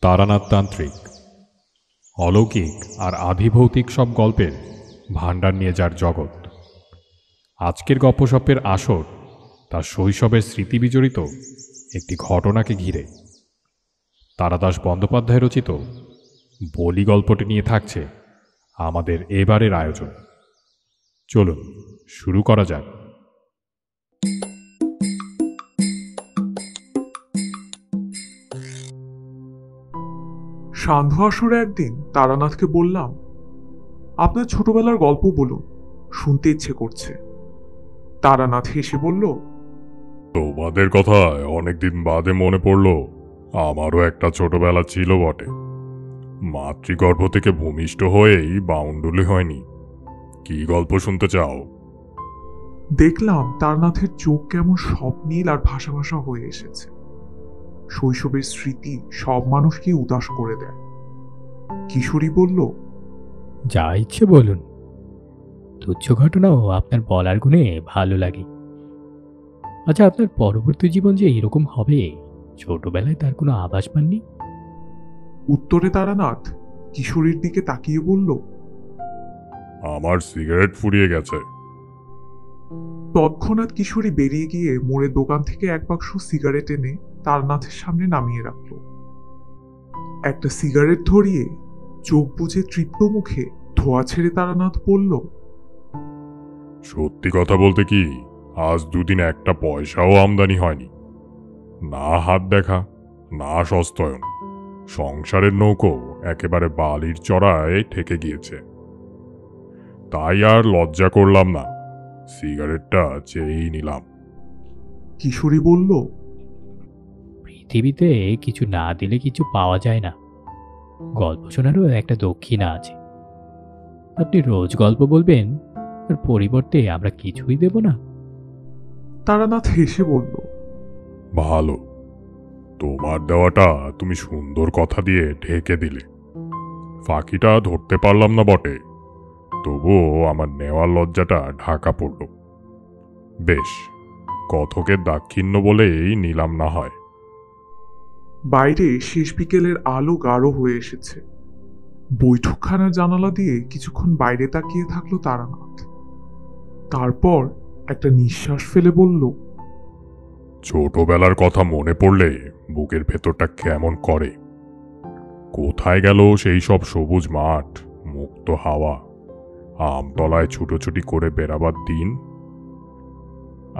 তারানাথ তান্ত্রিক অলৌকিক আর আধিভৌতিক সব গল্পের ভাণ্ডার নিয়ে যার জগৎ। আজকের গপ্পসপ্পের আসর তার শৈশবের স্মৃতি বিজড়িত একটি ঘটনাকে ঘিরে। তারাদাস বন্দ্যোপাধ্যায় রচিত বলি গল্পটি নিয়ে থাকছে আমাদের এবারের আয়োজন। চলুন শুরু করা যাক। সান্ধ্য আসরে একদিন তারানাথকে বললাম, আপনার ছোটবেলার গল্প বলুন, শুনতে ইচ্ছে করছে। তারানাথ হেসে বলল, তোমাদের কথায় অনেকদিন বাদে মনে পড়ল আমারও একটা ছোটবেলা ছিল বটে। মাতৃগর্ভ থেকে ভূমিষ্ঠ হয়েই বাউন্ডুলি হয়নি। কি গল্প শুনতে চাও? দেখলাম তারানাথের চোখ কেমন স্বপ্নীল আর ভাষা ভাষা হয়ে এসেছে। শৈশবের স্মৃতি সব মানুষকে উদাস করে দেয়। কিশোরী বলল, যা ইচ্ছে বলুন, তুচ্ছ ঘটনাও আপনার বলার গুণে ভালো লাগে। আচ্ছা, আপনার পরবর্তী জীবন যে এরকম হবে ছোটবেলায় তার কোনো আভাস পাননি? উত্তরে তারানাথ কিশোরীর দিকে তাকিয়ে বলল, আমার সিগারেট ফুরিয়ে গেছে। তৎক্ষণাৎ কিশোরী বেরিয়ে গিয়ে মোড়ের দোকান থেকে এক বাক্স সিগারেট এনে তারানাথের সামনে নামিয়ে রাখল। একটা সিগারেট ধরিয়ে চোখ বুজে তৃপ্ত মুখে ধোয়া ছেড়ে তারানাথ বলল, সত্যি কথা বলতে কি, আজ দুদিন একটা পয়সাও আমদানি হয়নি। না হাত দেখা, না সস্তয়ন, সংসারের নৌকো একেবারে বালির চড়ায় ঠেকে গিয়েছে। তাই আর লজ্জা করলাম না, সিগারেটটা চেয়েই নিলাম। কিশোরী বলল, পৃথিবীতে কিছু না দিলে কিছু পাওয়া যায় না। গল্প শোনারও একটা দক্ষিণা আছে। আপনি রোজ গল্প বলবেন আর পরিবর্তে আমরা কিছুই দেব না? তারানাথ হেসে বলল, ভালো, তোমার দেওয়াটা তুমি সুন্দর কথা দিয়ে ঢেকে দিলে। ফাঁকিটা ধরতে পারলাম না বটে, তবুও আমার নেওয়ার লজ্জাটা ঢাকা পড়ল। বেশ, কথকের দাক্ষিণ্য বলেই নিলাম না হয়। বাইরে শেষ বিকেলের আলো গাঢ় হয়ে এসেছে। বৈঠকখানার জানালা দিয়ে কিছুক্ষণ বাইরে তাকিয়ে থাকলো তারানাথ। তারপর একটা নিঃশ্বাস ফেলে বলল, ছোটবেলার কথা মনে পড়লে বুকের ভেতরটা কেমন করে। কোথায় গেল সেই সব সবুজ মাঠ, মুক্ত হাওয়া, আমতলায় ছুটোছুটি করে বেড়াবার দিন।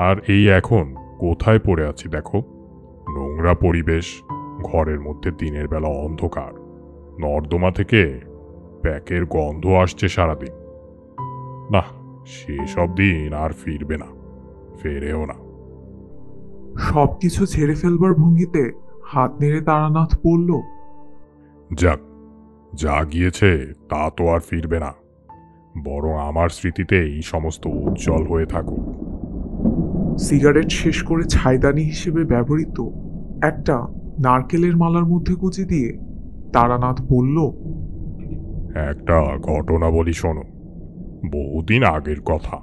আর এই এখন কোথায় পড়ে আছি দেখো। নোংরা পরিবেশ, ঘরের মধ্যে দিনের বেলা অন্ধকার, নর্দমা থেকে প্যাকের গন্ধ আসছে সারাদিন। না, সেসব দিন আর ফিরবে না, ফেরেও না। সবকিছু ছেড়ে ফেলবার ভঙ্গিতে হাত নেড়ে তারানাথ বলল, যাক, যা গিয়েছে তা তো আর ফিরবে না, বরং আমার স্মৃতিতেই সমস্ত উজ্জ্বল হয়ে থাকুক। সিগারেট শেষ করে ছাইদানি হিসেবে ব্যবহৃত একটা নারকেলের মালার মধ্যে গুজে দিয়ে তারানাথ বলল, একটা ঘটনা বলি শোনো। বহুদিন আগের কথা,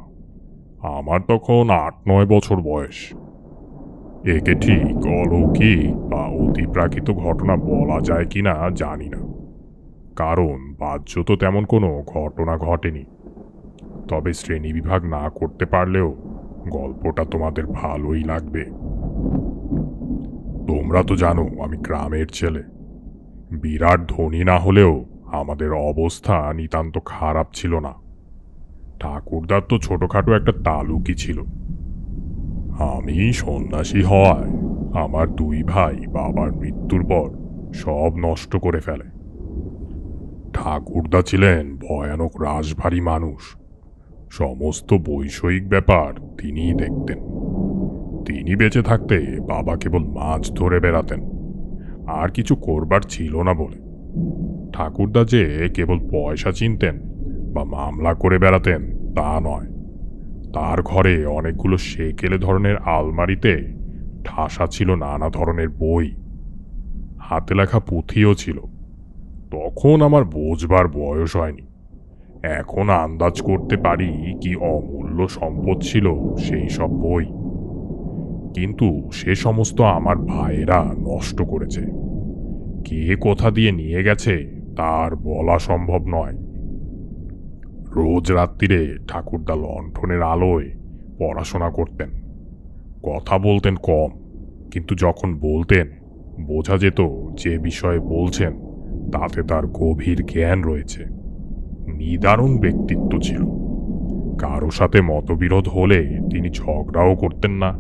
আমার তখন ৮-৯ বছর বয়স। একে ঠিক অলৌকিক বা অতিপ্রাকৃত ঘটনা বলা যায় কিনা জানি না, কারণ বাহ্য তো তেমন কোনো ঘটনা ঘটেনি। তবে শ্রেণীবিভাগ না করতে পারলেও গল্পটা তোমাদের ভালোই লাগবে। তোমরা তো জানো আমি গ্রামের ছেলে। বিরাট ধনী না হলেও আমাদের অবস্থা নিতান্ত খারাপ ছিল না। ঠাকুরদার তো ছোটখাটো একটা তালুকই ছিল। আমি সন্ন্যাসী হওয়ায় আমার 2 ভাই বাবার মৃত্যুর পর সব নষ্ট করে ফেলে। ঠাকুরদা ছিলেন ভয়ানক রাশভারী মানুষ। সমস্ত বৈষয়িক ব্যাপার তিনিই দেখতেন। তিনি বেঁচে থাকতে বাবা কেবল মাছ ধরে বেড়াতেন, আর কিছু করবার ছিল না বলে। ঠাকুরদা যে কেবল পয়সা চিনতেন বা মামলা করে বেড়াতেন তা নয়। তার ঘরে অনেকগুলো সেকেলে ধরনের আলমারিতে ঠাসা ছিল নানা ধরনের বই, হাতে লেখা পুঁথিও ছিল। তখন আমার বোঝবার বয়স হয়নি। এখন আন্দাজ করতে পারি কি অমূল্য সম্পদ ছিল সেই সব বই। কিন্তু সে সমস্ত আমার ভাইয়েরা নষ্ট করেছে। কে কোথা দিয়ে নিয়ে গেছে তার বলা সম্ভব নয়। রোজ রাত্রিরে ঠাকুরদা লণ্ঠনের আলোয় পড়াশোনা করতেন। কথা বলতেন কম, কিন্তু যখন বলতেন বোঝা যেত যে বিষয়ে বলছেন তাতে তার গভীর জ্ঞান রয়েছে। নিদারুণ ব্যক্তিত্ব ছিল। কারো সাথে মতবিরোধ হলে তিনি ঝগড়াও করতেন না,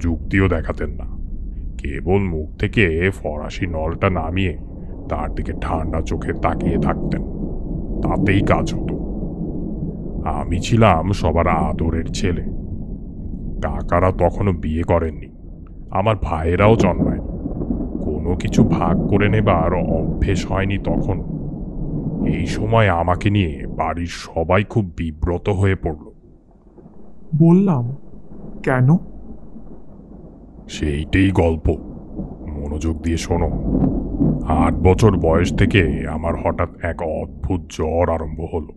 যুক্তিও দেখাতেন না। কেবল মুখ থেকে ফরাসি নলটা নামিয়ে তার দিকে ঠান্ডা চোখে তাকিয়ে থাকতেন, তাতেই কাজ হতো। আমি ছিলাম সবার আদরের ছেলে। কাকারা তখনও বিয়ে করেননি, আমার ভাইয়েরাও জন্মায়নি। কোনো কিছু ভাগ করে নেবার অভ্যেস হয়নি তখন। এই সময় আমাকে নিয়ে বাড়ির সবাই খুব বিব্রত হয়ে পড়ল। বললাম, কেন? সেইটাই গল্প, মনোযোগ দিয়ে শোনো। 8 বছর বয়স থেকে আমার হঠাৎ এক অদ্ভুত জ্বর আরম্ভ হলো।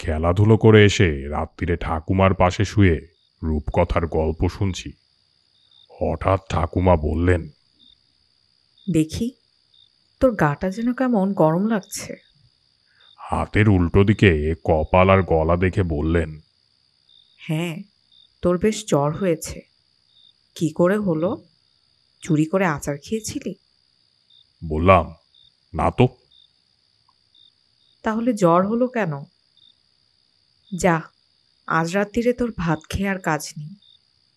খেলাধুলো করে এসে রাত্রিরে ঠাকুমার পাশে শুয়ে রূপকথার গল্প শুনছি। হঠাৎ ঠাকুমা বললেন, দেখি তোর গাটা যেন কেমন গরম লাগছে। হাতের উল্টো দিকে কপাল আর গলা দেখে বললেন, হ্যাঁ, তোর বেশ জ্বর হয়েছে। কি করে হলো? চুরি করে আচার খেয়েছিলি? বললাম, না তো। তাহলে জ্বর হলো কেন? যা, আজ রাত্রিরে তোর ভাত খেয়ে আর কাজ নেই।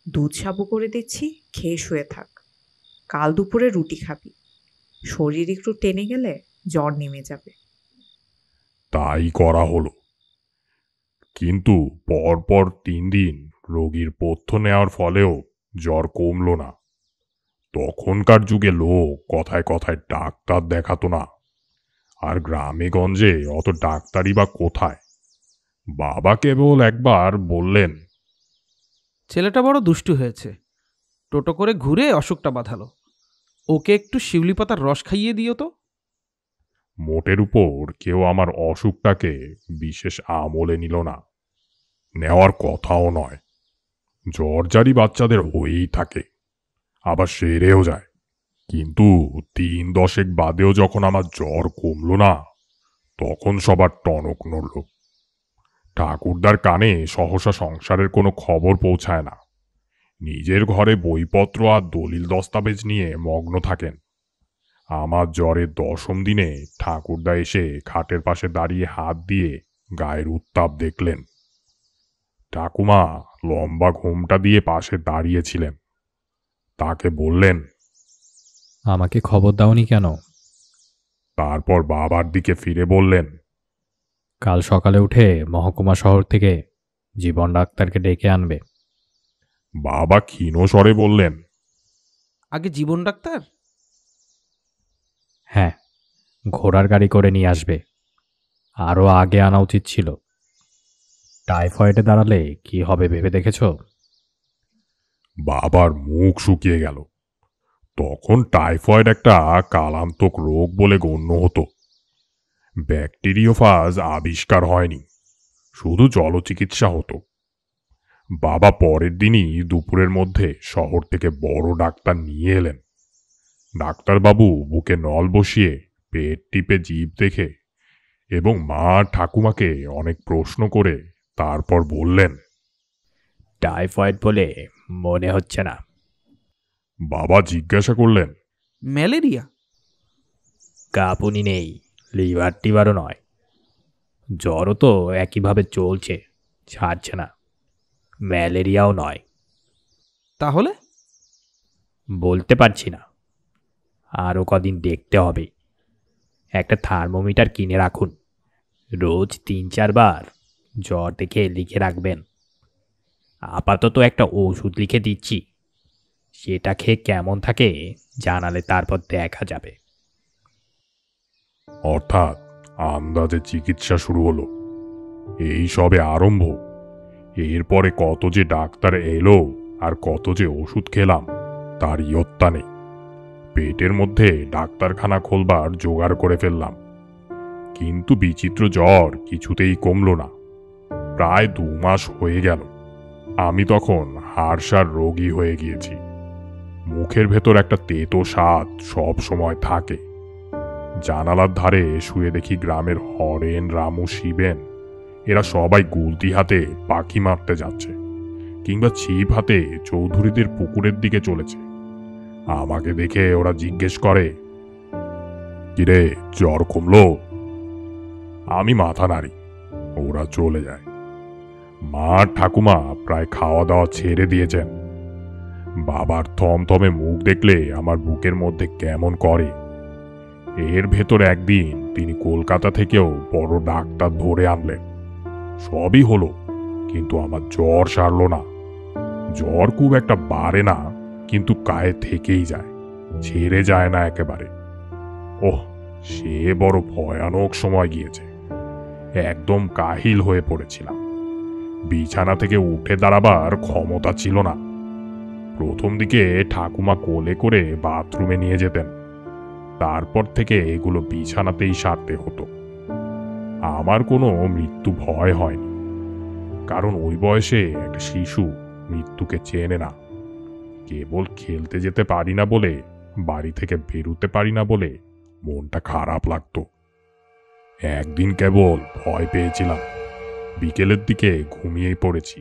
দুধ সাবু করে দিচ্ছি, খেয়ে শুয়ে থাক। কাল দুপুরে রুটি খাবি। শরীর একটু টেনে গেলে জ্বর নেমে যাবে। তাই করা হলো। কিন্তু পরপর 3 দিন রোগীর পথ্য নেওয়ার ফলেও জ্বর কমল না। তখনকার যুগে লোক কথায় কথায় ডাক্তার দেখাতো না, আর গ্রামে গঞ্জে অত ডাক্তারই বা কোথায়। বাবা কেবল একবার বললেন, ছেলেটা বড় দুষ্টু হয়েছে, টোটো করে ঘুরে অসুখটা বাঁধালো। ওকে একটু শিউলি পাতার রস খাইয়ে দিও তো। মোটের উপর কেউ আমার অসুখটাকে বিশেষ আমলে নিল না, নেওয়ার কথাও নয়। জ্বরজারি বাচ্চাদের হয়েই থাকে, আবার সেরেও যায়। কিন্তু 3 দশেক বাদেও যখন আমার জ্বর কমল না, তখন সবার টনক নড়ল। ঠাকুরদার কানে সহসা সংসারের কোনো খবর পৌঁছায় না। নিজের ঘরে বইপত্র আর দলিল দস্তাবেজ নিয়ে মগ্ন থাকেন। আমার জ্বরের 10ম দিনে ঠাকুরদা এসে খাটের পাশে দাঁড়িয়ে হাত দিয়ে গায়ের উত্তাপ দেখলেন। ঠাকুমা লম্বা ঘোমটা দিয়ে পাশে দাঁড়িয়েছিলেন। তাকে বললেন, আমাকে খবর দাওনি কেন? তারপর বাবার দিকে ফিরে বললেন, কাল সকালে উঠে মহকুমা শহর থেকে জীবন ডাক্তারকে ডেকে আনবে। বাবা ক্ষীণ স্বরে বললেন, আগে জীবন ডাক্তার? হ্যাঁ, ঘোড়ার গাড়ি করে নিয়ে আসবে। আরও আগে আনা উচিত ছিল। টাইফয়েডে দাঁড়ালে কি হবে ভেবে দেখেছ? বাবার মুখ শুকিয়ে গেল। তখন টাইফয়েড একটা কালান্তক রোগ বলে গণ্য হতো। ব্যাকটেরিওফাজ আবিষ্কার হয়নি, শুধু জলচিকিৎসা হতো। বাবা পরের দিনই দুপুরের মধ্যে শহর থেকে বড় ডাক্তার নিয়ে এলেন। ডাক্তারবাবু বুকে নল বসিয়ে পেট টিপে জিভ দেখে এবং মা ঠাকুমাকে অনেক প্রশ্ন করে তারপর বললেন, টাইফয়েড বলে মনে হচ্ছে না। বাবা জিজ্ঞাসা করলেন, ম্যালেরিয়া? কাঁপুনি নেই, লিভার টিভারও নয়। জ্বরও তো একইভাবে চলছে, ছাড়ছে না। ম্যালেরিয়াও নয়। তাহলে? বলতে পারছি না, আরও কদিন দেখতে হবে। একটা থার্মোমিটার কিনে রাখুন, রোজ 3-4 বার জ্বর দেখে লিখে রাখবেন। আপাতত একটা ওষুধ লিখে দিচ্ছি, সেটা খেয়ে কেমন থাকে জানালে তারপর দেখা যাবে। অর্থাৎ আন্দাজে চিকিৎসা শুরু হলো। এই সবে আরম্ভ। এরপরে কত যে ডাক্তার এলো আর কত যে ওষুধ খেলাম তার ইয়ত্তা নেই। পেটের মধ্যে ডাক্তারখানা খোলবার জোগাড় করে ফেললাম, কিন্তু বিচিত্র জ্বর কিছুতেই কমল না। প্রায় 2 মাস হয়ে গেল। আমি তখন হাড়সার রোগী হয়ে গিয়েছি। মুখের ভেতর একটা তেতো স্বাদ সব সময় থাকে। জানালার ধারে শুয়ে দেখি গ্রামের হরেন, রামু, শিবেন এরা সবাই গুলতি হাতে পাখি মারতে যাচ্ছে, কিংবা ছিপ হাতে চৌধুরীদের পুকুরের দিকে চলেছে। আমাকে দেখে ওরা জিজ্ঞেস করে, কিরে, জ্বর কমলো? আমি মাথা নাড়ি, ওরা চলে যায়। মা আর ঠাকুমা প্রায় খাওয়া দাওয়া ছেড়ে দিয়েছেন। বাবার থমথমে মুখ দেখলে আমার বুকের মধ্যে কেমন করে। এর ভেতর একদিন তিনি কলকাতা থেকেও বড় ডাক্তার ধরে আনলেন। সবই হলো, কিন্তু আমার জ্বর সারল না। জ্বর খুব একটা বাড়ে না, কিন্তু গায়ে থেকেই যায়, ছেড়ে যায় না একেবারে। ওহ, সে বড় ভয়ানক সময় গিয়েছে। একদম কাহিল হয়ে পড়েছিলাম। বিছানা থেকে উঠে দাঁড়াবার ক্ষমতা ছিল না। প্রথম দিকে ঠাকুমা কোলে করে বাথরুমে নিয়ে যেতেন, তারপর থেকে এগুলো বিছানাতেই সারতে হতো। আমার কোনো মৃত্যু ভয় হয়নি, কারণ ওই বয়সে একটা শিশু মৃত্যুকে চেনে না। কেবল খেলতে যেতে পারি না বলে, বাড়ি থেকে বেরোতে পারি না বলে মনটা খারাপ লাগতো। একদিন কেবল ভয় পেয়েছিলাম। বিকেলের দিকে ঘুমিয়েই পড়েছি।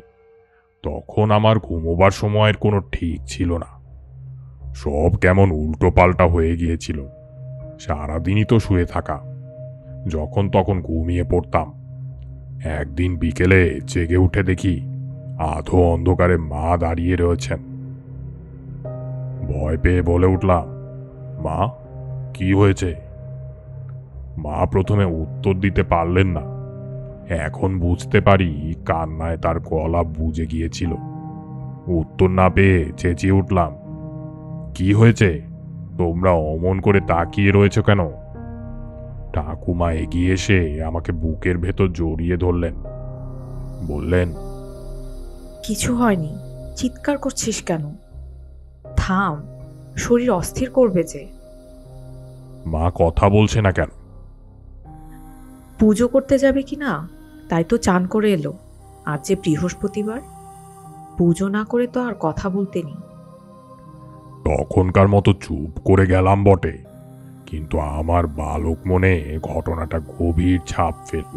তখন আমার ঘুমোবার সময়ের কোনো ঠিক ছিল না। সব কেমন উল্টো পাল্টা হয়ে গিয়েছিল। সারাদিনই তো শুয়ে থাকা, যখন তখন ঘুমিয়ে পড়তাম। একদিন বিকেলে জেগে উঠে দেখি আধো অন্ধকারে মা দাঁড়িয়ে রয়েছেন। ভয় পেয়ে বলে উঠলাম, মা, কি হয়েছে? মা প্রথমে উত্তর দিতে পারলেন না। এখন বুঝতে পারি কান্নায় তার গলা বুজে গিয়েছিল। উত্তর না পেয়ে চেঁচিয়ে উঠলাম, কি হয়েছে? তোমরা অমন করে তাকিয়ে রয়েছ কেন? ঠাকুমা এগিয়ে এসে আমাকে বুকের ভেতর জড়িয়ে ধরলেন। বললেন, কিছু হয়নি, চিৎকার করছিস কেন? থাম, শরীর অস্থির করবে যে। মা কথা বলছে না কেন? পুজো করতে যাবে কি না, তাই তো চান করে এলো। আজ যে বৃহস্পতিবার, পুজো না করে তো আর কথা বলতে নেই। তখনকার মতো চুপ করে গেলাম বটে, কিন্তু আমার বালক মনে ঘটনাটা গভীর ছাপ ফেলল।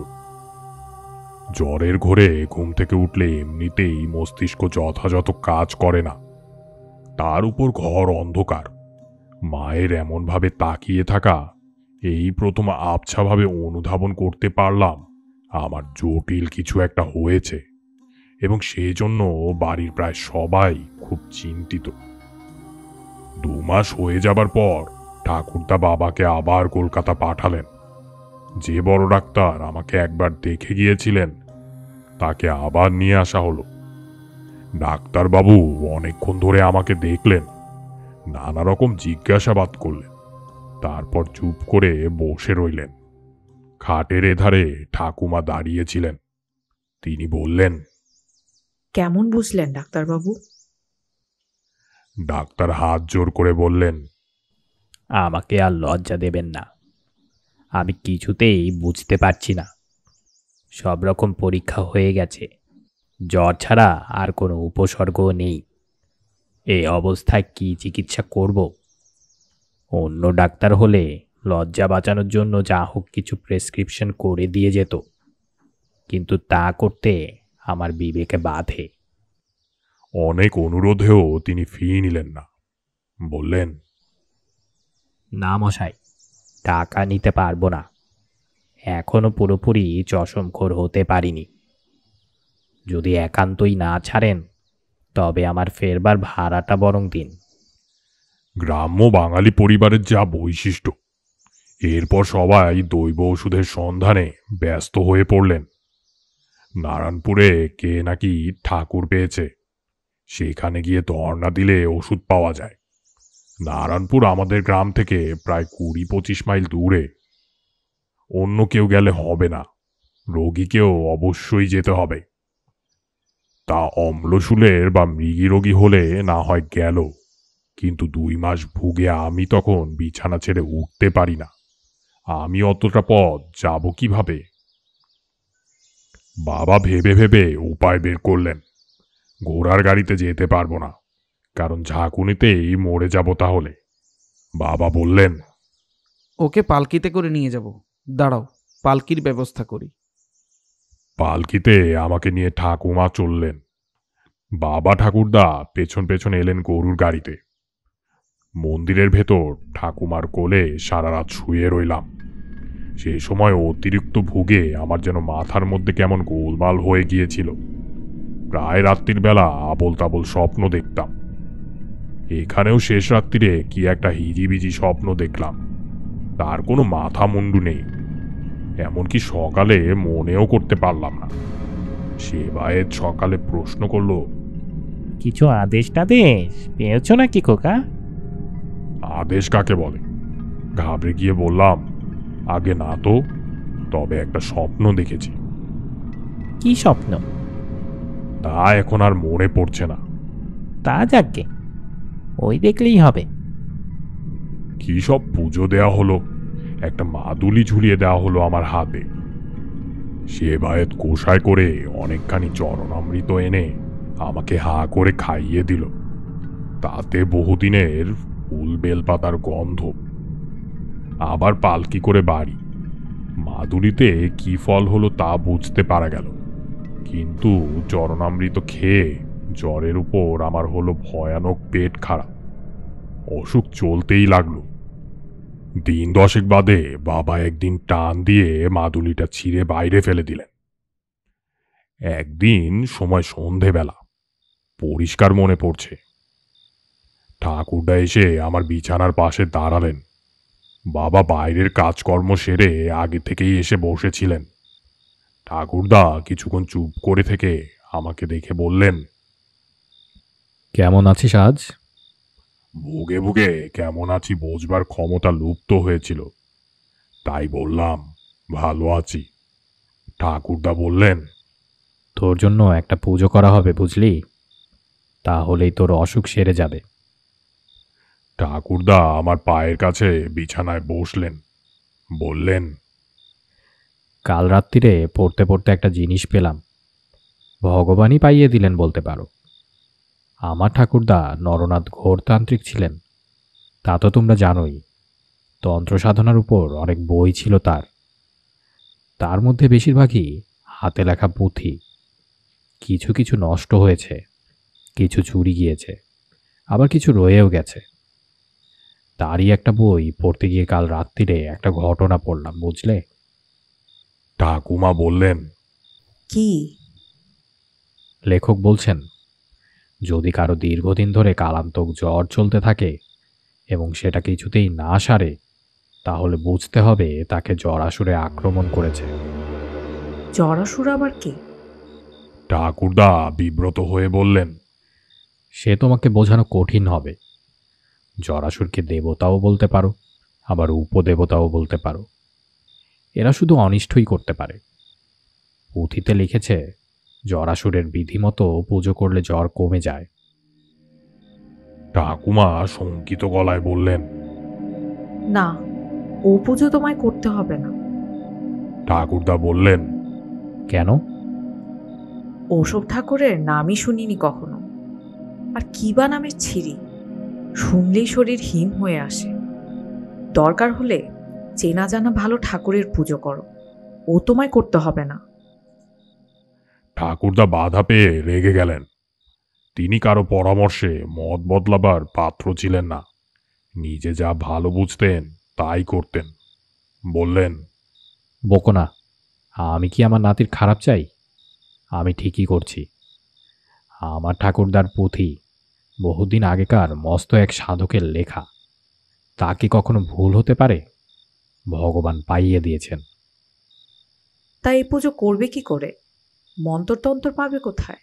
জ্বরের ঘোরে ঘুম থেকে উঠলে এমনিতেই মস্তিষ্ক যথাযথ কাজ করে না, তার উপর ঘর অন্ধকার। মায়ের এমনভাবে তাকিয়ে থাকা, এই প্রথম আবছাভাবে অনুধাবন করতে পারলাম আমার জটিল কিছু একটা হয়েছে, এবং সেই জন্য বাড়ির প্রায় সবাই খুব চিন্তিত। 2 মাস হয়ে যাবার পর ঠাকুরদা বাবাকে আবার কলকাতা পাঠালেন। যে বড় ডাক্তার আমাকে একবার দেখে গিয়েছিলেন, তাকে আবার নিয়ে আসা হলো। ডাক্তারবাবু অনেকক্ষণ ধরে আমাকে দেখলেন, নানা রকম জিজ্ঞাসাবাদ করলেন, তারপর চুপ করে বসে রইলেন। খাটের এধারে ঠাকুমা দাঁড়িয়েছিলেন। তিনি বললেন, কেমন বুঝলেন ডাক্তারবাবু? ডাক্তার হাত জোর করে বললেন, আমাকে আর লজ্জা দেবেন না। আমি কিছুতেই বুঝতে পারছি না। সব রকম পরীক্ষা হয়ে গেছে, জ্বর ছাড়া আর কোনো উপসর্গও নেই। এই অবস্থায় কি চিকিৎসা করব? অন্য ডাক্তার হলে লজ্জা বাঁচানোর জন্য যা হোক কিছু প্রেসক্রিপশন করে দিয়ে যেত, কিন্তু তা করতে আমার বিবেকে বাধে। অনেক অনুরোধেও তিনি ফি নিলেন না। বললেন, না মশাই, টাকা নিতে পারবো না। এখনো পুরোপুরি চশমখোর হতে পারিনি। যদি একান্তই না ছাড়েন, তবে আমার ফেরবার ভাড়াটা বরং দিন। গ্রাম্য বাঙালি পরিবারের যা বৈশিষ্ট্য। এরপর সবাই দৈব ওষুধের সন্ধানে ব্যস্ত হয়ে পড়লেন। নারায়ণপুরে কে নাকি ঠাকুর পেয়েছে, সেখানে গিয়ে ধর্ণা দিলে ওষুধ পাওয়া যায়। নারায়ণপুর আমাদের গ্রাম থেকে প্রায় 20-25 মাইল দূরে। অন্য কেউ গেলে হবে না, রোগীকেও অবশ্যই যেতে হবে। তা অম্লশূলের বা মৃগী রোগী হলে না হয় গেল, কিন্তু 2 মাস ভুগে আমি তখন বিছানা ছেড়ে উঠতে পারি না। আমি অতটা পথ যাব কিভাবে? বাবা ভেবে ভেবে উপায় বের করলেন। ঘোড়ার গাড়িতে যেতে পারবো না, কারণ ঝাঁকুনিতেই মরে যাব তাহলে। বাবা বললেন, ওকে পালকিতে করে নিয়ে যাব। দাঁড়াও, পালকির ব্যবস্থা করি। পালকিতে আমাকে নিয়ে ঠাকুমা চললেন। বাবা ঠাকুরদা পেছন পেছন এলেন গরুর গাড়িতে। মন্দিরের ভেতর ঠাকুমার কোলে সারা রাত শুয়ে রইলাম। সেই সময় অতিরিক্ত ভুগে আমার যেন মাথার মধ্যে কেমন গোলমাল হয়ে গিয়েছিল। প্রায় রাত্রির বেলা আবোল তাবোল স্বপ্ন দেখতাম। এখানেও শেষ রাত্রিরে কি একটা হিজিবিজি স্বপ্ন দেখলাম, তার কোনো মাথা মুন্ডু নেই। এমনকি সকালে মনেও করতে পারলাম না। সেবায়েত সকালে প্রশ্ন করল, কিছু আদেশ টাদেশ পেয়েছো নাকি খোকা? আদেশ কাকে বলে? ঘাবড়ে গিয়ে বললাম, আগে না তো, তবে একটা স্বপ্ন দেখেছি। কি স্বপ্ন? তা এখন আর মনে পড়ছে না। তা যাকগে, ওই দেখলেই হবে। কি সব পুজো দেয়া হলো, একটা মাদুলি ঝুলিয়ে দেওয়া হলো আমার হাতে। সেবায়েত কোষায় করে অনেকখানি চরণামৃত এনে আমাকে হা করে খাইয়ে দিল। তাতে বহুদিনের ফুল বেলপাতার গন্ধ। আবার পালকি করে বাড়ি। মাদুলিতে কি ফল হলো তা বুঝতে পারা গেল, কিন্তু চরণামৃত খেয়ে জ্বরের উপর আমার হলো ভয়ানক পেট খারাপ। অসুখ চলতেই লাগলো। দিন 10 বাদে বাবা একদিন টান দিয়ে মাদুলিটা ছিঁড়ে বাইরে ফেলে দিলেন। একদিন সময় সন্ধেবেলা, পরিষ্কার মনে পড়ছে। ঠাকুরদা এসে আমার বিছানার পাশে দাঁড়ালেন। বাবা বাইরের কাজকর্ম সেরে আগে থেকেই এসে বসেছিলেন। ঠাকুরদা কিছুক্ষণ চুপ করে থেকে আমাকে দেখে বললেন, কেমন আছিস আজ? ভুগে ভুগে কেমন আছি বোঝবার ক্ষমতা লুপ্ত হয়েছিল, তাই বললাম ভালো আছি। ঠাকুরদা বললেন, তোর জন্য একটা পুজো করা হবে বুঝলি, তাহলেই তোর অসুখ সেরে যাবে। ঠাকুরদা আমার পায়ের কাছে বিছানায় বসলেন। বললেন, কাল রাত্রিরে পড়তে পড়তে একটা জিনিস পেলাম, ভগবানই পাইয়ে দিলেন বলতে পারো। আমার ঠাকুরদা নরনাথ ঘোরতান্ত্রিক ছিলেন, তা তো তোমরা জানোই। তন্ত্র সাধনার উপর অনেক বই ছিল তার। তার মধ্যে বেশিরভাগই হাতে লেখা পুঁথি। কিছু কিছু নষ্ট হয়েছে, কিছু চুরি গিয়েছে, আবার কিছু রয়েও গেছে। তারই একটা বই পড়তে গিয়ে কাল রাত্রিরে একটা ঘটনা পড়লাম বুঝলে। ঠাকুমা বললেন, কি? লেখক বলছেন, যদি কারো দীর্ঘদিন ধরে কালান্তক জ্বর চলতে থাকে এবং সেটা কিছুতেই না সারে, তাহলে বুঝতে হবে তাকে জরাসুরে আক্রমণ করেছে। জরাসুর আবার কে? ঠাকুরদা বিব্রত হয়ে বললেন, সে তোমাকে বোঝানো কঠিন হবে। জরাসুরকে দেবতাও বলতে পারো, আবার উপদেবতাও বলতে পারো। এরা শুধু অনিষ্টই করতে পারে। পুঁথিতে লিখেছে, জরাসুরের বিধিমতো পুজো করলে জ্বর কমে যায়। ঠাকুমা শঙ্কিত গলায় বললেন, না, ও পুজো তোমায় করতে হবে না। ঠাকুরদা বললেন, কেন? ওসব ঠাকুরের নামই শুনিনি কখনো। আর কিবা নামের ছিরি, শুনলেই শরীর হিম হয়ে আসে। দরকার হলে চেনা জানা ভালো ঠাকুরের পুজো করো, ও তোমায় করতে হবে না। ঠাকুরদা বাধা পেয়ে রেগে গেলেন। তিনি কারো পরামর্শে মত বদলাবার পাত্র ছিলেন না। নিজে যা ভালো বুঝতেন তাই করতেন। বললেন, বকো না, আমি কি আমার নাতির খারাপ চাই? আমি ঠিকই করছি। আমার ঠাকুরদার পুঁথি বহুদিন আগেকার মস্ত এক সাধকের লেখা। তা কি কখনো ভুল হতে পারে? ভগবান পাইয়ে দিয়েছেন। তাই এই পুজো করবে কি করে? মন্ত্রতন্ত্র পাবে কোথায়?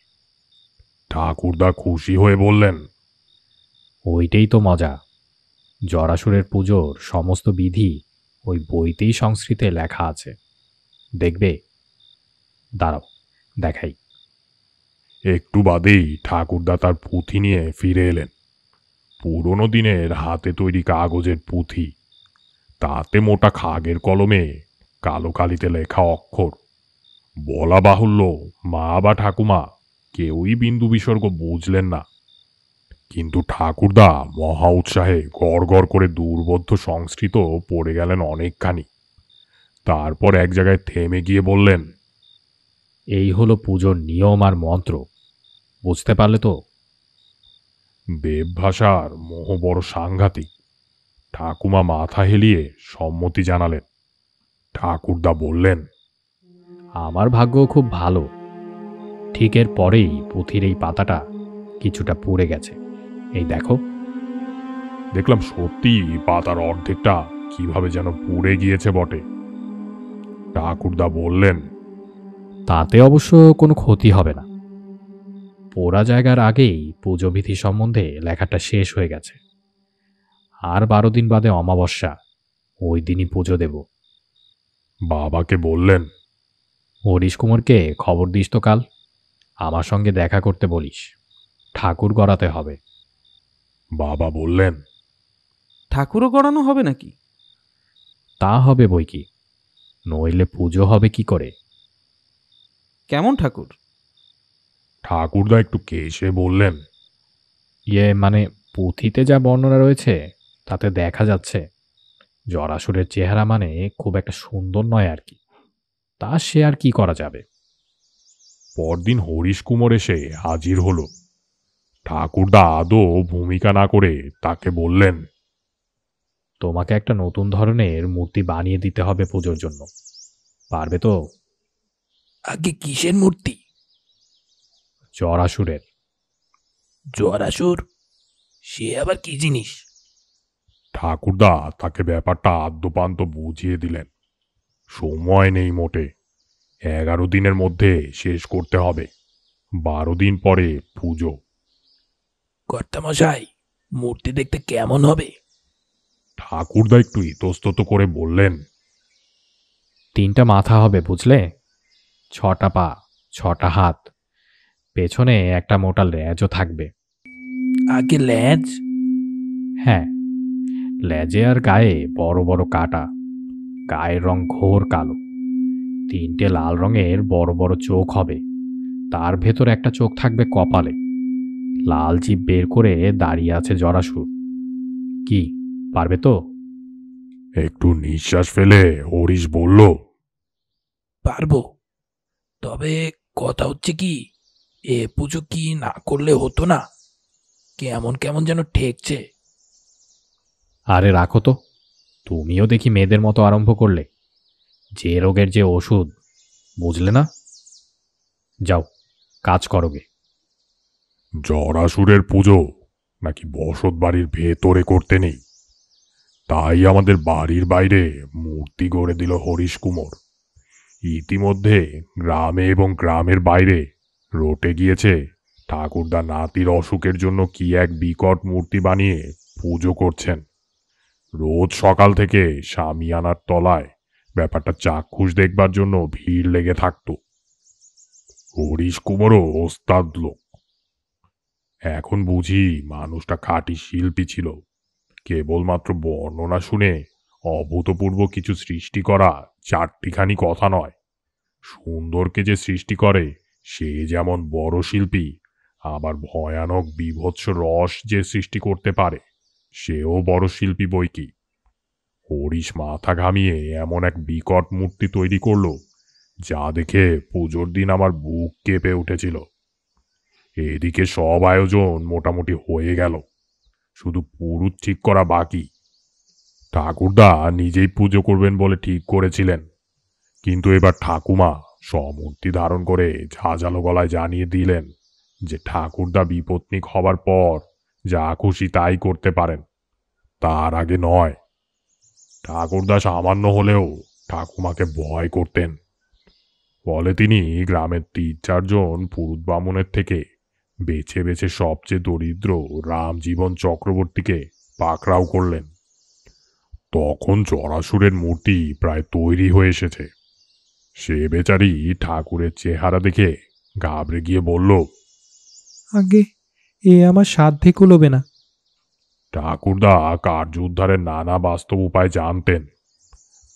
ঠাকুরদা খুশি হয়ে বললেন, ওইটাই তো মজা। জরাসুরের পুজোর সমস্ত বিধি ওই বইতেই সংস্কৃতে লেখা আছে, দেখবে। দাঁড়াও, দেখাই। একটু বাদেই ঠাকুরদা তার পুঁথি নিয়ে ফিরে এলেন। পুরনো দিনের হাতে তৈরি কাগজের পুঁথি, তাতে মোটা খাগের কলমে কালো কালিতে লেখা অক্ষর। বলা বাহুল্য, মা বা ঠাকুমা কেউই বিন্দু বিসর্গ বুঝলেন না, কিন্তু ঠাকুরদা মহা উৎসাহে গড় গড় করে দুর্বোধ্য সংস্কৃত পড়ে গেলেন অনেকখানি। তারপর এক জায়গায় থেমে গিয়ে বললেন, এই হলো পুজোর নিয়ম আর মন্ত্র, বুঝতে পারলে তো? দেবভাষার মোহ বড় সাংঘাতিক। ঠাকুমা মাথা হেলিয়ে সম্মতি জানালেন। ঠাকুরদা বললেন, আমার ভাগ্য খুব ভালো। ঠিক এর পরেই পুঁথির এই পাতাটা কিছুটা পুড়ে গেছে, এই দেখো। দেখলাম সত্যি পাতার অর্ধেকটা কিভাবে যেন পুড়ে গিয়েছে বটে। ঠাকুরদা বললেন, তাতে অবশ্য কোনো ক্ষতি হবে না। পোড়া জায়গার আগেই পুজো বিধি সম্বন্ধে লেখাটা শেষ হয়ে গেছে। আর 12 দিন বাদে অমাবস্যা, ওই দিনই পুজো দেব। বাবাকে বললেন, হরিশ কুমারকে খবর দিস তো কাল, আমার সঙ্গে দেখা করতে বলিস, ঠাকুর গড়াতে হবে। বাবা বললেন, ঠাকুরও গড়ানো হবে নাকি? তা হবে বই কি, নইলে পুজো হবে কি করে? কেমন ঠাকুর? ঠাকুরদা একটু কেশে বললেন, মানে পুঁথিতে যা বর্ণনা রয়েছে তাতে দেখা যাচ্ছে জরাসুরের চেহারা মানে খুব একটা সুন্দর নয় আর কি। তা সে আর কি করা যাবে। পরদিন হরিশ কুমার এসে হাজির হলো। ঠাকুরদা আদৌ ভূমিকা না করে তাকে বললেন, তোমাকে একটা নতুন ধরনের মূর্তি বানিয়ে দিতে হবে পুজোর জন্য, পারবে তো? আগে কিসের মূর্তি? জরাসুরের। জরাসুর? সে আবার কি জিনিস? ঠাকুরদা তাকে ব্যাপারটা আদ্যপান্ত বুঝিয়ে দিলেন। সময় নেই মোটে, 11 দিনের মধ্যে শেষ করতে হবে। 12 দিন পরে পুজো। কর্তামশাই, মূর্তি দেখতে কেমন হবে? ঠাকুরদা একটু ইতস্তত করে বললেন, 3টা মাথা হবে বুঝলে, 6টা পা, 6টা হাত, পেছনে একটা মোটা লেজও থাকবে। আগে লেজ? হ্যাঁ, লেজে আর গায়ে বড় বড় কাটা, গায়ের রং ঘোর কালো। 3টে লাল রঙের বড় বড় চোখ হবে, তার ভেতর একটা চোখ থাকবে কপালে। লাল জিভ বের করে দাঁড়িয়ে আছে জরাসুর। কি, পারবে তো? একটু নিঃশ্বাস ফেলে হরিশ বলল, পারবো, তবে কথা হচ্ছে কি, এ পুজো কি না করলে হতো না? কেমন কেমন যেন ঠেকছে। আরে রাখো তো, তুমিও দেখি মেয়েদের মতো আরম্ভ করলে। যে রোগের যে ওষুধ, বুঝলে না? যাও, কাজ করোগে। জরাসুরের পুজো নাকি বসত বাড়ির ভেতরে করতে নেই, তাই আমাদের বাড়ির বাইরে মূর্তি গড়ে দিল হরিশ কুমার। ইতিমধ্যে গ্রামে এবং গ্রামের বাইরে রটে গিয়েছে ঠাকুরদা নাতির অসুখের জন্য কি এক বিকট মূর্তি বানিয়ে পুজো করছেন। রোজ সকাল থেকে শামিয়ানার তলায় ব্যাপারটা চাক্ষুষ দেখবার জন্য ভিড় লেগে থাকত। হরিশ কুমারও ওস্তাদ লোক। এখন বুঝি মানুষটা খাঁটি শিল্পী ছিল। কেবলমাত্র বর্ণনা শুনে অভূতপূর্ব কিছু সৃষ্টি করা 4টিখানি কথা নয়। সুন্দরকে যে সৃষ্টি করে সে যেমন বড় শিল্পী, আবার ভয়ানক বীভৎস রস যে সৃষ্টি করতে পারে সেও বড় শিল্পী বৈকি। হরিশ মাথা ঘামিয়ে এমন এক বিকট মূর্তি তৈরি করলো যা দেখে পুজোর দিন আমার বুক কেঁপে উঠেছিল। এদিকে সব আয়োজন মোটামুটি হয়ে গেল, শুধু পুরুত ঠিক করা বাকি। ঠাকুরদা নিজেই পুজো করবেন বলে ঠিক করেছিলেন, কিন্তু এবার ঠাকুমা সমূর্তি ধারণ করে ঝাঁঝালো গলায় জানিয়ে দিলেন যে ঠাকুরদা বিপত্নিক হবার পর যা খুশি তাই করতে পারেন, তার আগে নয়। ঠাকুরদা সামান্য হলেও ঠাকুমাকে ভয় করতেন। ফলে তিনি গ্রামের 3-4 পুরুত বামুনের থেকে বেছে বেছে সবচেয়ে দরিদ্র রামজীবন চক্রবর্তীকে পাকড়াও করলেন। তখন জরাসুরের মূর্তি প্রায় তৈরি হয়ে এসেছে। সে বেচারি ঠাকুরের চেহারা দেখে ঘাবড়ে গিয়ে বলল, আগে এ আমার সাধ্যে কুলোবে না। ঠাকুরদা কার্য উদ্ধারের নানা বাস্তব উপায় জানতেন,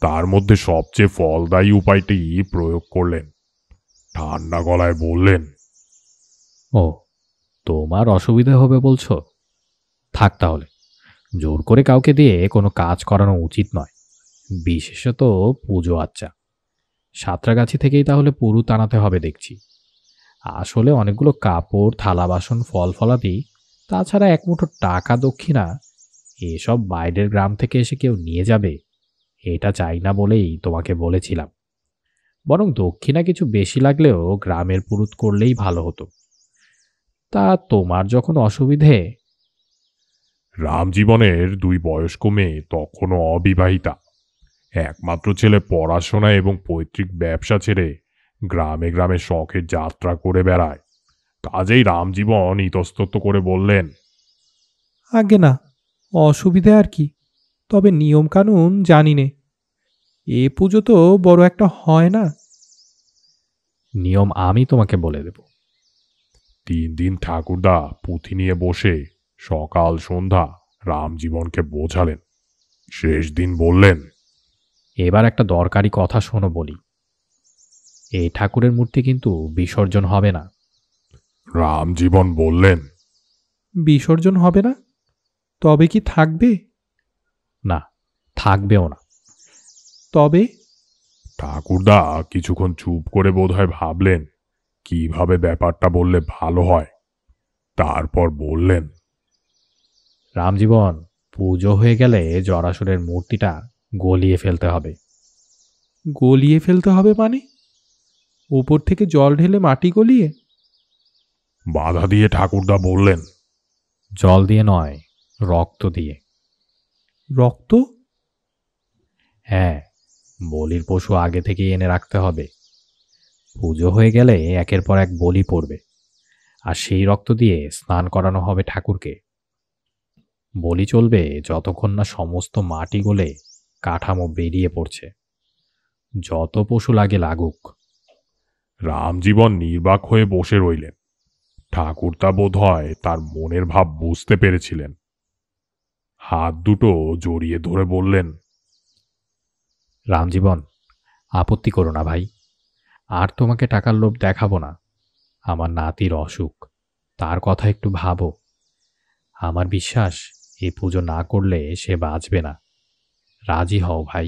তার মধ্যে সবচেয়ে ফলদায়ী উপায়টি প্রয়োগ করলেন। ঠান্ডা গলায় বললেন, ও, তোমার অসুবিধা হবে বলছো? থাক তাহলে, জোর করে কাউকে দিয়ে কোনো কাজ করানো উচিত নয়, বিশেষত পুজো আচ্চা। সাঁতরাগাছি থেকেই তাহলে পুরু টানাতে হবে দেখছি। আসলে অনেকগুলো কাপড়, থালা বাসন, ফল ফলাদি, তাছাড়া এক মুঠো টাকা দক্ষিণা, এসব বাইরের গ্রাম থেকে এসে কেউ নিয়ে যাবে এটা চাই না বলেই তোমাকে বলেছিলাম। বরং দক্ষিণা কিছু বেশি লাগলেও গ্রামের পুরুত করলেই ভালো হতো। তা তোমার যখন অসুবিধে। রামজীবনের 2 বয়স্ক মেয়ে তখনও অবিবাহিতা। একমাত্র ছেলে পড়াশোনা এবং পৈতৃক ব্যবসা ছেড়ে গ্রামে গ্রামে শখের যাত্রা করে বেড়ায়। কাজেই রামজীবন ইতস্তত করে বললেন, আগে না, অসুবিধে আর কি, তবে নিয়মকানুন জানি নে। এ পুজো তো বড় একটা হয় না। নিয়ম আমি তোমাকে বলে দেব। 3 দিন ঠাকুরদা পুঁথি নিয়ে বসে সকাল সন্ধ্যা রামজীবনকে বোঝালেন। শেষ দিন বললেন, এবার একটা দরকারি কথা শোনো বলি। এই ঠাকুরের মূর্তি কিন্তু বিসর্জন হবে না। রামজীবন বললেন, বিসর্জন হবে না? তবে কি থাকবে? না, থাকবেও না। তবে ঠাকুরদা কিছুক্ষণ চুপ করে বোধহয় ভাবলেন কিভাবে ব্যাপারটা বললে ভালো হয়। তারপর বললেন, রামজীবন, পুজো হয়ে গেলে জরাসুরের মূর্তিটা গলিয়ে ফেলতে হবে। গলিয়ে ফেলতে হবে মানে? ওপর থেকে জল ঢেলে মাটি গলিয়ে? বাধা দিয়ে ঠাকুরদা বললেন, জল দিয়ে নয়, রক্ত দিয়ে। রক্ত? হ্যাঁ, বলির পশু আগে থেকে এনে রাখতে হবে। পুজো হয়ে গেলে একের পর এক বলি পড়বে, আর সেই রক্ত দিয়ে স্নান করানো হবে ঠাকুরকে। বলি চলবে যতক্ষণ না সমস্ত মাটি গলে কাঠামো বেরিয়ে পড়ছে। যত পশু লাগে লাগুক। রামজীবন নির্বাক হয়ে বসে রইলেন। ঠাকুরদা বোধ হয় তার মনের ভাব বুঝতে পেরেছিলেন। হাত দুটো জড়িয়ে ধরে বললেন, রামজীবন, আপত্তি করো না ভাই। আর তোমাকে টাকার লোভ দেখাবো না। আমার নাতির অসুখ, তার কথা একটু ভাবো। আমার বিশ্বাস এই পুজো না করলে সে বাঁচবে না। রাজি হও ভাই।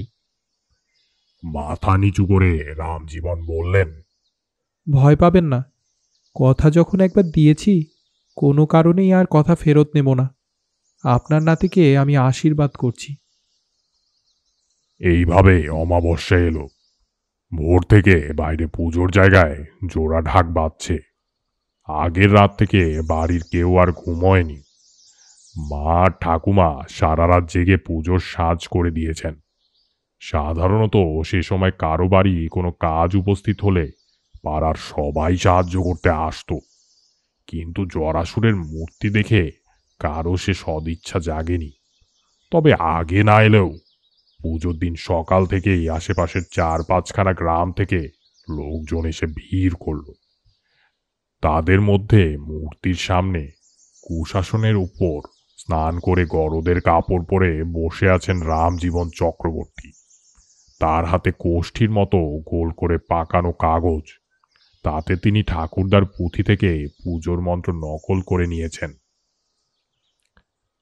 মাথা নিচু করে রামজীবন বললেন, ভয় পাবেন না, কথা যখন একবার দিয়েছি কোনো কারণেই আর কথা ফেরত নেব না। আপনার নাতিকে আমি আশীর্বাদ করছি। এইভাবে অমাবস্যা এলো। ভোর থেকে বাইরে পুজোর জায়গায় জোড়া ঢাক বাজছে। আগের রাত থেকে বাড়ির কেউ আর ঘুমোয়নি। মা ঠাকুমা সারা রাত জেগে পুজোর সাজ করে দিয়েছেন। সাধারণত সে সময় কারো বাড়ি কোনো কাজ উপস্থিত হলে পাড়ার সবাই সাহায্য করতে আসতো, কিন্তু জরাসুরের মূর্তি দেখে কারো সে সদিচ্ছা জাগেনি। তবে আগে না এলেও পুজোর দিন সকাল থেকেই আশেপাশের 4-5খানা গ্রাম থেকে লোকজন এসে ভিড় করল। তাদের মধ্যে মূর্তির সামনে কুশাসনের উপর স্নান করে গরদের কাপড় পরে বসে আছেন রামজীবন চক্রবর্তী। তার হাতে কোষ্ঠীর মতো গোল করে পাকানো কাগজ। তাতে তিনি ঠাকুরদার পুঁথি থেকে পুজোর মন্ত্র নকল করে নিয়েছেন।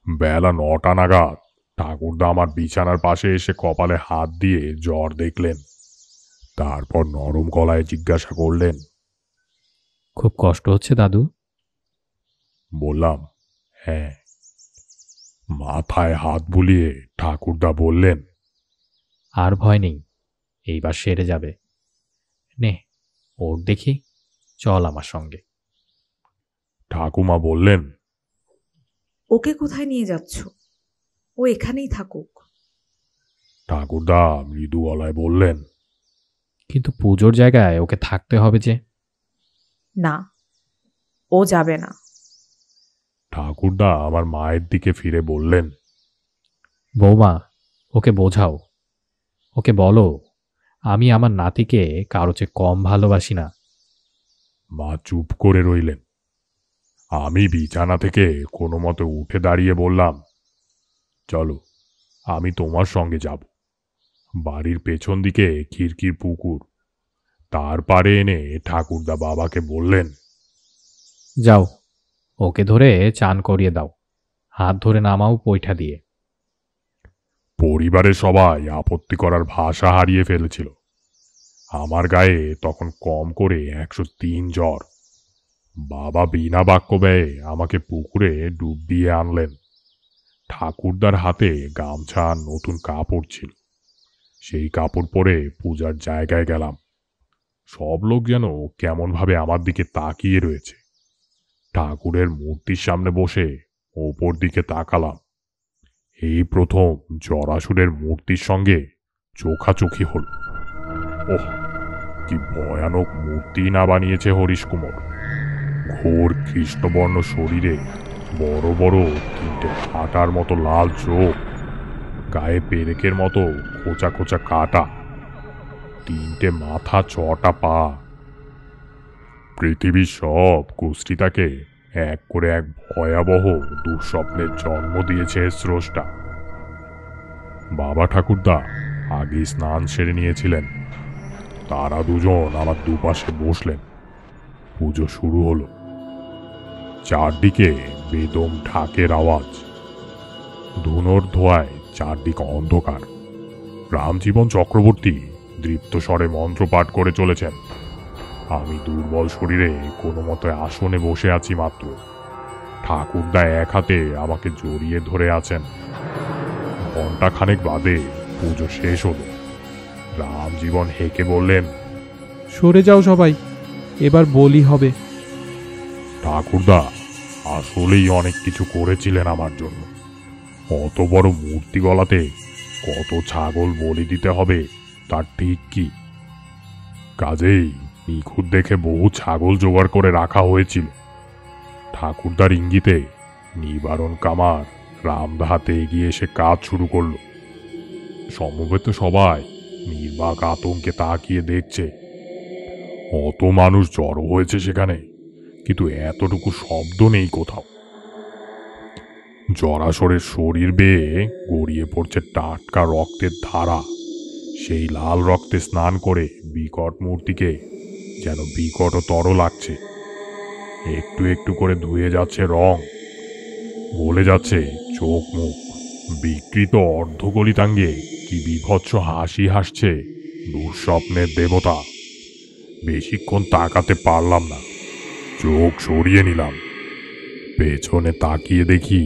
বেলা 9টা নাগাদ ঠাকুরদা আমার বিছানার পাশে এসে কপালে হাত দিয়ে জ্বর দেখলেন। তারপর নরম গলায় জিজ্ঞাসা করলেন, খুব কষ্ট হচ্ছে দাদু? বললাম, হ্যাঁ। মাথায় হাত বুলিয়ে ঠাকুরদা বললেন, আর ভয় নেই, এইবার সেরে যাবে। নে, ওর দেখি, চল আমার সঙ্গে। ঠাকুমা বললেন, ওকে কোথায় নিয়ে যাচ্ছ? ও এখানেই থাকুক। ঠাকুরদা মৃদু গলায় বললেন, কিন্তু পুজোর জায়গায় ওকে থাকতে হবে যে। না, ও যাবে না। ঠাকুরদা আমার মায়ের দিকে ফিরে বললেন, বৌমা, ওকে বোঝাও। ওকে বলো আমি আমার নাতিকে কারো চেয়ে কম ভালোবাসি না। মা চুপ করে রইলেন। আমি বিছানা থেকে কোনো মতে উঠে দাঁড়িয়ে বললাম, চলো, আমি তোমার সঙ্গে যাব। বাড়ির পেছন দিকে খিড়কির পুকুর, তার পাড়ে এনে ঠাকুরদা বাবাকে বললেন, যাও, ওকে ধরে চান করিয়ে দাও। হাত ধরে নামাও পৈঠা দিয়ে। পরিবারের সবাই আপত্তি করার ভাষা হারিয়ে ফেলেছিল। আমার গায়ে তখন কম করে 103 জ্বর। বাবা বিনা বাক্য ব্যয়ে আমাকে পুকুরে ডুব দিয়ে আনলেন। ঠাকুরদার হাতে গামছা আর নতুন কাপড় ছিল। সেই কাপড় পরে পূজার জায়গায় গেলাম। সব লোক যেন কেমনভাবে আমার দিকে তাকিয়ে রয়েছে। ঠাকুরের মূর্তির সামনে বসে ওপর দিকে তাকালাম। এই প্রথম জরাসুরের মূর্তির সঙ্গে চোখাচোখি হল। ওহ, কি ভয়ানক মূর্তি না বানিয়েছে হরিশ কুমার। ঘোর কৃষ্ণবর্ণ শরীরে বড় বড় 3টে কাঁটার মতো লাল চোখ, গায়ে পেরেকের মতো খোঁচা খোঁচা কাটা, 3টে মাথা 6টা পা। পৃথিবীর সব কুষ্ঠিতাকে এক করে এক ভয়াবহ দুঃস্বপ্নের জন্ম দিয়েছে স্রষ্টা। বাবা ঠাকুরদা আগে স্নান সেরে নিয়েছিলেন। তারা দুজন আমার দুপাশে বসলেন। পুজো শুরু হলো। চারদিকে বেদম ঢাকের আওয়াজ, ধুনোর ধোঁয়ায় চারদিক অন্ধকার। রামজীবন চক্রবর্তী দৃপ্ত স্বরে মন্ত্র পাঠ করে চলেছেন। আমি দুর্বল শরীরে কোনো মতে আসনে বসে আছি মাত্র। ঠাকুরদা এক হাতে আমাকে জড়িয়ে ধরে আছেন। ঘণ্টাখানেক বাদে পুজো শেষ হলো। রামজীবন হেঁকে বললেন, সরে যাও সবাই, এবার বলি হবে। ঠাকুরদা আসলেই অনেক কিছু করেছিলেন আমার জন্য। অত বড় মূর্তি গলাতে কত ছাগল বলি দিতে হবে তার ঠিক কি? কাজেই নিখুঁত দেখে বহু ছাগল জোগাড় করে রাখা হয়েছিল। ঠাকুরদার ইঙ্গিতে নিবারণ কামার রামদা হাতে এগিয়ে এসে কাজ শুরু করল। সমবেত সবাই নির্বাক আতঙ্কে তাকিয়ে দেখছে। অত মানুষ জড়ো হয়েছে সেখানে, কিন্তু এতটুকু শব্দ নেই কোথাও। জরাসরের শরীর বেয়ে গড়িয়ে পড়ছে টাটকা রক্তের ধারা। সেই লাল রক্তে স্নান করে বিকট মূর্তিকে যেন বিকটতর লাগছে। একটু একটু করে ধুয়ে যাচ্ছে রং, গলে যাচ্ছে চোখ মুখ। বিকৃত অর্ধগলিতাঙ্গে কি বিভৎস হাসি হাসছে দুঃস্বপ্নের দেবতা। বেশিক্ষণ তাকাতে পারলাম না, চোখ সরিয়ে নিলাম। পেছনে তাকিয়ে দেখি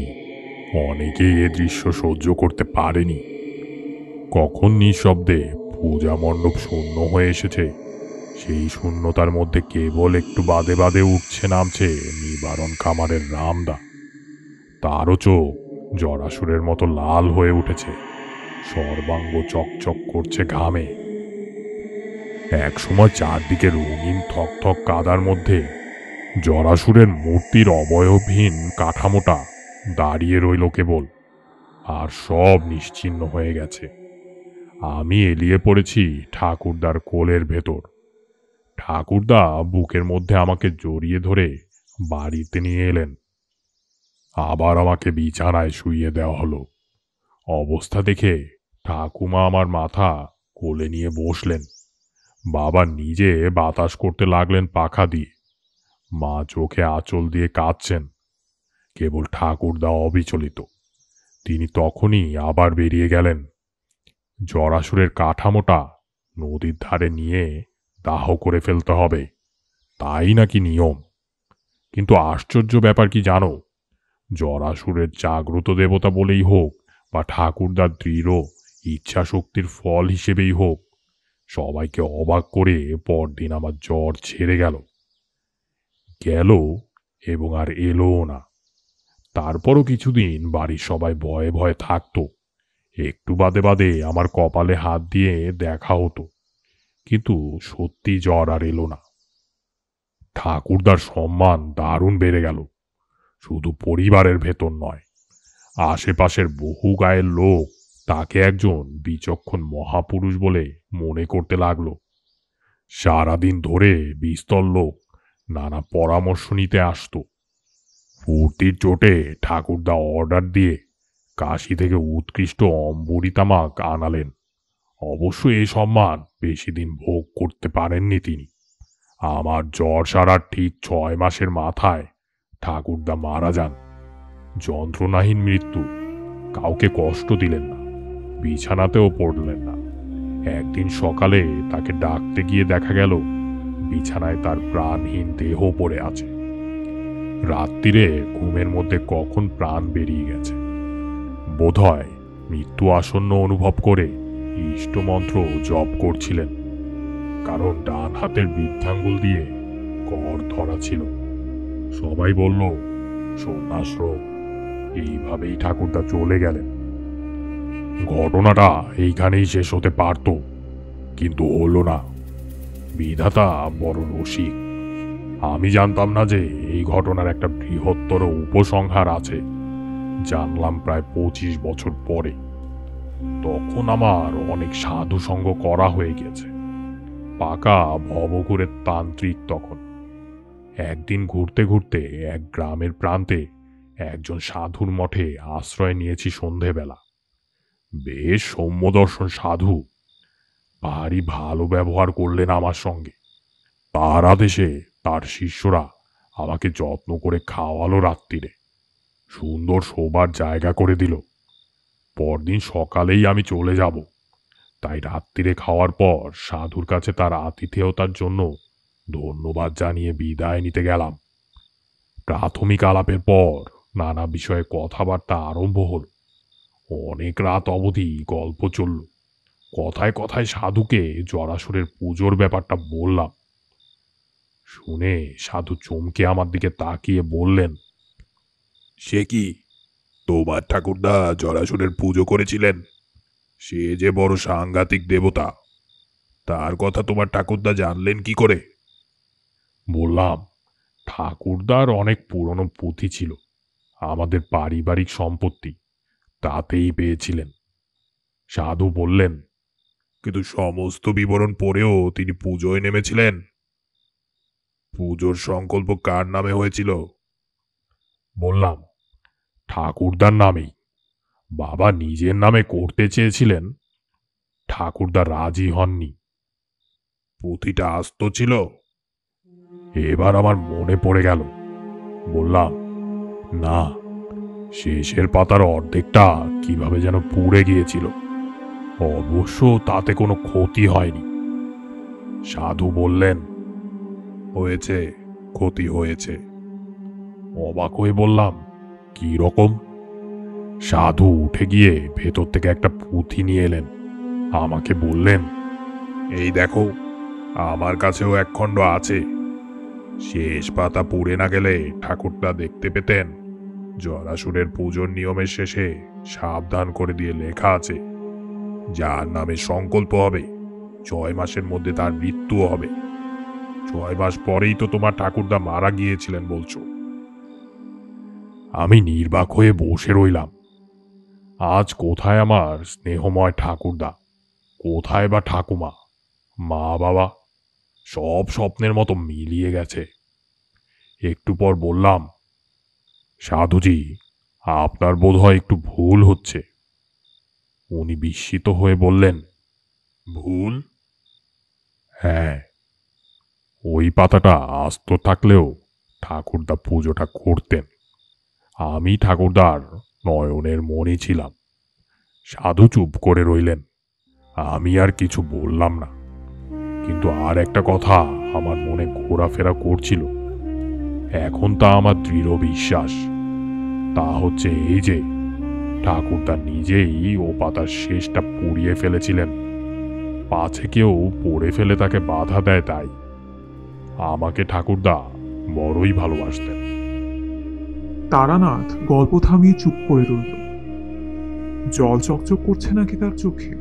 অনেকেই এ দৃশ্য সহ্য করতে পারেনি। কখন নিঃশব্দে পূজা মণ্ডপ শূন্য হয়ে এসেছে, সেই শূন্যতার মধ্যে কেবল একটু বাদে বাদে উঠছে নামছে নিবারণ কামারের রামদা। তারও চোখ জরাসুরের মতো লাল হয়ে উঠেছে, সর্বাঙ্গ চকচক করছে ঘামে। একসময় চারদিকে রঙিন থকথক কাদার মধ্যে জরাসুরের মূর্তির অবয়বহীন কাঠামোটা দাঁড়িয়ে রইল কেবল, আর সব নিশ্চিহ্ন হয়ে গেছে। আমি এলিয়ে পড়েছি ঠাকুরদার কোলের ভেতর। ঠাকুরদা বুকের মধ্যে আমাকে জড়িয়ে ধরে বাড়িতে নিয়ে এলেন। আবার আমাকে বিছানায় শুইয়ে দেওয়া হলো। অবস্থা দেখে ঠাকুমা আমার মাথা কোলে নিয়ে বসলেন। বাবা নিজে বাতাস করতে লাগলেন পাখা দিয়ে। মা চোখে আঁচল দিয়ে কাঁদছেন। কেবল ঠাকুরদা অবিচলিত। তিনি তখনই আবার বেরিয়ে গেলেন। জরাসুরের কাঠামোটা নদীর ধারে নিয়ে দাহ করে ফেলতে হবে, তাই নাকি নিয়ম। কিন্তু আশ্চর্য ব্যাপার কি জানো, জরাসুরের জাগ্রত দেবতা বলেই হোক বা ঠাকুরদার দৃঢ় ইচ্ছা শক্তির ফল হিসেবেই হোক, সবাইকে অবাক করে পরদিন আমার জ্বর ছেড়ে গেল এবং আর এলোও না। তারপরও কিছুদিন বাড়ির সবাই ভয়ে ভয়ে থাকতো। একটু বাদে বাদে আমার কপালে হাত দিয়ে দেখা হতো, কিন্তু সত্যি জ্বর আর এলো না। ঠাকুরদার সম্মান দারুণ বেড়ে গেল। শুধু পরিবারের ভেতর নয়, আশেপাশের বহু গায়ের লোক তাকে একজন বিচক্ষণ মহাপুরুষ বলে মনে করতে লাগলো। সারাদিন ধরে বিস্তর লোক নানা পরামর্শ নিতে আসতো। ফুর্তির চোটে ঠাকুরদা অর্ডার দিয়ে কাশি থেকে উৎকৃষ্ট অম্বরিতামাক আনালেন। অবশ্য এই সম্মান বেশি দিন ভোগ করতে পারেননি তিনি। আমার জ্বর সারার ঠিক 6 মাসের মাথায় ঠাকুরদা মারা যান। যন্ত্রণাহীন মৃত্যু। কাউকে কষ্ট দিলেন না, বিছানাতেও পড়লেন না। একদিন সকালে তাকে ডাকতে গিয়ে দেখা গেল বিছানায় তার প্রাণহীন দেহ পড়ে আছে। রাত্রিরে ঘুমের মধ্যে কখন প্রাণ বেরিয়ে গেছে। বোধহয় মৃত্যু আসন্ন অনুভব করে ইষ্টমন্ত্র জপ করছিলেন, কারণ ডান হাতের বৃদ্ধাঙ্গুল দিয়ে কর ধরা ছিল। সবাই বলল সন্ন্যাশ্রম। এইভাবেই ঠাকুরদা চলে গেলেন। ঘটনাটা এইখানেই শেষ হতে পারত, কিন্তু হলো না। বিধাতা বড় রসিক। আমি জানতাম না যে এই ঘটনার একটা বৃহত্তর উপসংহার আছে। জানলাম প্রায় 25 বছর পরে। তখন আমার অনেক সাধু সঙ্গ করা হয়ে গেছে। পাকা ভবঘুরের তান্ত্রিক তখন। একদিন ঘুরতে ঘুরতে এক গ্রামের প্রান্তে একজন সাধুর মঠে আশ্রয় নিয়েছি সন্ধেবেলা। বেশ সৌম্যদর্শন সাধু, ভারী ভালো ব্যবহার করলেন আমার সঙ্গে। তার আদেশে তার শিষ্যরা আমাকে যত্ন করে খাওয়ালো। রাত্রিরে সুন্দর শোবার জায়গা করে দিল। পরদিন সকালেই আমি চলে যাব, তাই রাত্রিরে খাওয়ার পর সাধুর কাছে তার আতিথেয়তার জন্য ধন্যবাদ জানিয়ে বিদায় নিতে গেলাম। প্রাথমিক আলাপের পর নানা বিষয়ে কথাবার্তা আরম্ভ হল। অনেক রাত অবধি গল্প চলল। কথায় কথায় সাধুকে জরাসুরের পুজোর ব্যাপারটা বললাম। শুনে সাধু চমকে আমার দিকে তাকিয়ে বললেন, সে কি, তোমার ঠাকুরদা জরাসুরের পুজো করেছিলেন? সে যে বড় সাংঘাতিক দেবতা, তার কথা তোমার ঠাকুরদা জানলেন কি করে? বললাম, ঠাকুরদার অনেক পুরনো পুঁথি ছিল, আমাদের পারিবারিক সম্পত্তি, তাতেই পেয়েছিলেন। সাধু বললেন, কিন্তু সমস্ত বিবরণ পড়েও তিনি পুজোয় নেমেছিলেন। পুজোর সংকল্প কার নামে হয়েছিল? বললাম, ঠাকুরদার নামেই। বাবা নিজের নামে করতে চেয়েছিলেন, ঠাকুরদা রাজি হননি। পুঁথিটা আস্ত ছিল? এবার আমার মনে পড়ে গেল। বললাম, না, শেষের পাতার অর্ধেকটা কিভাবে যেন পুড়ে গিয়েছিল। অবশ্য তাতে কোনো ক্ষতি হয়নি। সাধু বললেন, হয়েছে, ক্ষতি হয়েছে। অবাক হয়ে বললাম, কি রকম? সাধু উঠে গিয়ে ভেতর থেকে একটা পুঁথি নিয়ে এলেন। আমাকে বললেন, এই দেখো, আমার কাছেও এক খণ্ড আছে। শেষ পাতা পুড়ে না গেলে ঠাকুরদা দেখতে পেতেন। জরাসুরের পুজোর নিয়মের শেষে সাবধান করে দিয়ে লেখা আছে, যার নামে সংকল্প হবে 6 মাসের মধ্যে তার মৃত্যুও হবে। 6 মাস পরেই তো তোমার ঠাকুরদা মারা গিয়েছিলেন বলছো। আমি নির্বাক হয়ে বসে রইলাম। আজ কোথায় আমার স্নেহময় ঠাকুরদা, কোথায় বা ঠাকুমা, মা বাবা? সব স্বপ্নের মতো মিলিয়ে গেছে। একটু পর বললাম, সাধুজি, আপনার বোধহয় একটু ভুল হচ্ছে। উনি বিস্মিত হয়ে বললেন, ভুল? হ্যাঁ, ওই পাতাটা আস্ত থাকলেও ঠাকুরদা পুজোটা করতেন। আমি ঠাকুরদার নয়নের মণি ছিলাম। সাধু চুপ করে রইলেন। আমি আর কিছু বললাম না, কিন্তু আর একটা কথা আমার মনে ঘোরাফেরা করছিল। এখন তা আমার দৃঢ় বিশ্বাস। তা হচ্ছে এই যে, ঠাকুরদা নিজেই ও পাতার শেষটা পুড়িয়ে ফেলেছিলেন, পাছে কেউ পড়ে ফেলে তাকে বাধা দেয় তাই। আমাকে ঠাকুরদা বড়ই ভালোবাসতেন। তারানাথ গল্প থামিয়ে চুপ করে রইল। জল চকচক করছে নাকি তার চোখে?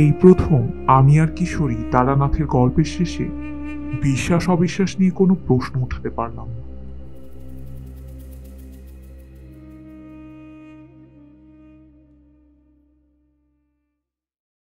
এই প্রথম আমি আর কিশোরী তারানাথের গল্পের শেষে বিশ্বাস অবিশ্বাস নিয়ে কোনো প্রশ্ন উঠাতে পারলাম না।